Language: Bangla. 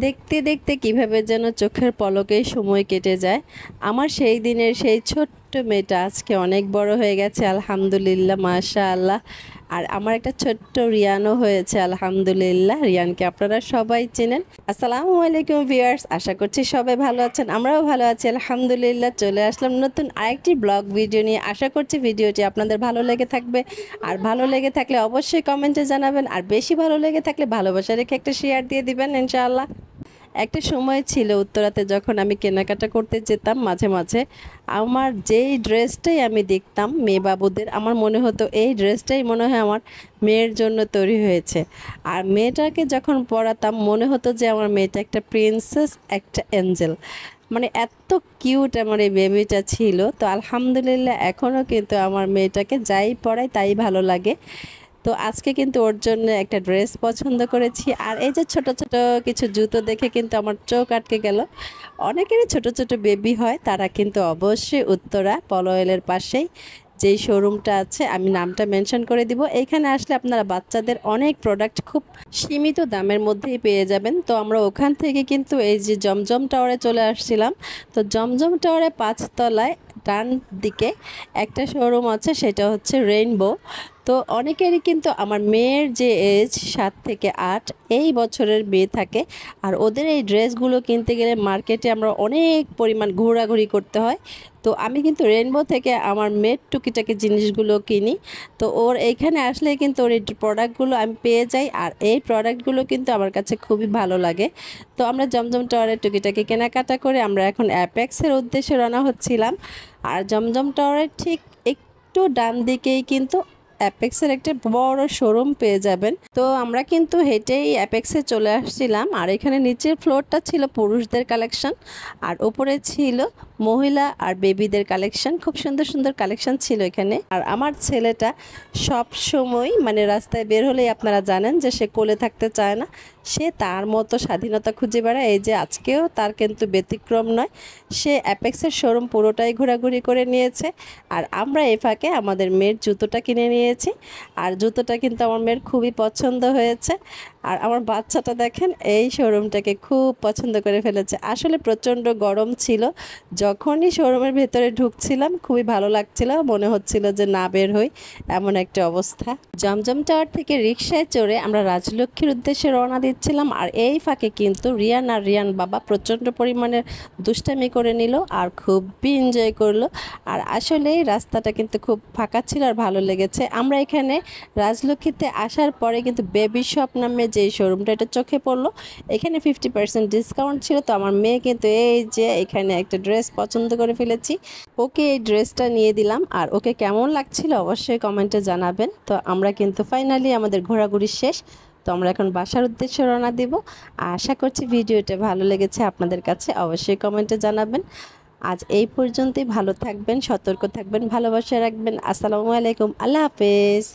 দেখতে দেখতে কিভাবে যেন চোখের পলকেই সময় কেটে যায়। আমার সেই দিনের সেই ছোট্ট মেয়েটা আজকে অনেক বড় হয়ে গেছে আলহামদুলিল্লাহ, মাশাআল্লাহ। আর আমার একটা ছোট্ট রিয়ানও হয়েছে আলহামদুলিল্লাহ। রিয়ানকে আপনারা সবাই চেনেন। আসসালামু আলাইকুম ভিউয়ার্স, আশা করছি সবাই ভালো আছেন, আমরাও ভালো আছি আলহামদুলিল্লাহ। চলে আসলাম নতুন আরেকটি ব্লগ ভিডিও নিয়ে। আশা করছি ভিডিওটি আপনাদের ভালো লেগে থাকবে। আর ভালো লেগে থাকলে অবশ্যই কমেন্টে জানাবেন, আর বেশি ভালো লেগে থাকলে ভালোবাসা রেখে একটা শেয়ার দিয়ে দিবেন ইনশাআল্লাহ। একটা সময় ছিল উত্তরাতে যখন আমি কেনাকাটা করতে যেতাম মাঝে মাঝে, আমার যেই ড্রেসটাই আমি দেখতাম মেয়ে বাবুদের, আমার মনে হতো এই ড্রেসটাই মনে হয় আমার মেয়ের জন্য তৈরি হয়েছে। আর মেয়েটাকে যখন পরাতাম মনে হতো যে আমার মেয়েটা একটা প্রিন্সেস, একটা অ্যাঞ্জেল। মানে এত কিউট আমার এই বেবিটা ছিল। তো আলহামদুলিল্লাহ এখনও কিন্তু আমার মেয়েটাকে যাই পরাই তাই ভালো লাগে। তো আজকে কিন্তু ওর জন্য একটা ড্রেস পছন্দ করেছি। আর এই যে ছোট ছোট কিছু জুতো দেখে কিন্তু আমার চোখ আটকে গেল। অনেকেরই ছোট ছোট বেবি হয়, তারা কিন্তু অবশ্যই উত্তরা পলো অয়েলের পাশেই যেই শোরুমটা আছে, আমি নামটা মেনশন করে দিব, এইখানে আসলে আপনারা বাচ্চাদের অনেক প্রোডাক্ট খুব সীমিত দামের মধ্যেই পেয়ে যাবেন। তো আমরা ওখান থেকে কিন্তু এই যে জমজম টাওয়ারে চলে আসছিলাম। তো জমজম টাওয়ারে 5 তলায় ডান দিকে একটা শোরুম আছে, সেটা হচ্ছে রেইনবো। তো অনেকেরই কিন্তু আমার মেয়ের যে এজ 7 থেকে 8 এই বছরের মেয়ে থাকে, আর ওদের এই ড্রেসগুলো কিনতে গেলে মার্কেটে আমরা অনেক পরিমাণ ঘোরাঘুরি করতে হয়। তো আমি কিন্তু রেইনবো থেকে আমার মেয়ের টুকিটাকি জিনিসগুলো কিনি। তো ওর এইখানে আসলে কিন্তু ওর এই প্রোডাক্টগুলো আমি পেয়ে যাই, আর এই প্রোডাক্টগুলো কিন্তু আমার কাছে খুবই ভালো লাগে। তো আমরা জমজম টাওয়ারের টুকিটাকি কেনাকাটা করে আমরা এখন অ্যাপেক্সের উদ্দেশ্যে রওনা হচ্ছিলাম। আর জমজম টাওয়ারের ঠিক একটু ডান দিকেই কিন্তু অ্যাপেক্সের একটা বড় শোরুম পেয়ে যাবেন। তো আমরা কিন্তু হেঁটেই অ্যাপেক্সে চলে আসছিলাম। আর এখানে নিচের ফ্লোরটা ছিল পুরুষদের কালেকশন, আর উপরে ছিল মহিলা আর বেবিদের কালেকশন। খুব সুন্দর সুন্দর কালেকশন ছিল এখানে। আর আমার ছেলেটা সব সময় মানে রাস্তায় বের হলেই আপনারা জানেন যে সে কোলে থাকতে চায় না, সে তার মতো স্বাধীনতা খুঁজে বেড়ায়। এই যে আজকেও তার কিন্তু ব্যতিক্রম নয়, সে অ্যাপেক্সের শোরুম পুরোটাই ঘোরাঘুরি করে নিয়েছে। আর আমরা এই ফাঁকে আমাদের মেয়ের জুতোটা কিনে নিয়েছি। আর জুতোটা কিন্তু আমার মেয়ের খুবই পছন্দ হয়েছে। আর আমার বাচ্চাটা দেখেন এই শোরুমটাকে খুব পছন্দ করে ফেলেছে। আসলে প্রচণ্ড গরম ছিল, যখনই শোরুমের ভেতরে ঢুকছিলাম খুবই ভালো লাগছিল, মনে হচ্ছিল যে না বের হই, এমন একটা অবস্থা। জমজম টাওয়ার থেকে রিকশায় চড়ে আমরা রাজলক্ষ্মীর উদ্দেশ্যে রওনা দিচ্ছিলাম। আর এই ফাঁকে কিন্তু রিয়ান আর রিয়ান বাবা প্রচণ্ড পরিমাণে দুষ্টামি করে নিল আর খুবই এনজয় করলো। আর আসলে রাস্তাটা কিন্তু খুব ফাঁকা ছিল আর ভালো লেগেছে। আমরা এখানে রাজলক্ষ্মীতে আসার পরে কিন্তু বেবি শপ নামে যে শোরুমটা, এটা চোখে পড়লো। এখানে 50% ডিসকাউন্ট ছিল। তো আমার মেয়ে কিন্তু এই যে এখানে একটা ড্রেস পছন্দ করে ফেলেছি, ওকে এই ড্রেসটা নিয়ে দিলাম। আর ওকে কেমন লাগছিল অবশ্যই কমেন্টে জানাবেন। তো আমরা কিন্তু ফাইনালি আমাদের ঘোরাঘুরি শেষ। তো আমরা এখন বাসার উদ্দেশ্যে রওনা দিব। আশা করছি ভিডিওটা ভালো লেগেছে আপনাদের কাছে, অবশ্যই কমেন্টে জানাবেন। আজ এই পর্যন্তই, ভালো থাকবেন, সতর্ক থাকবেন, ভালোবাসা রাখবেন। আসসালামু আলাইকুম, আল্লাহ হাফেজ।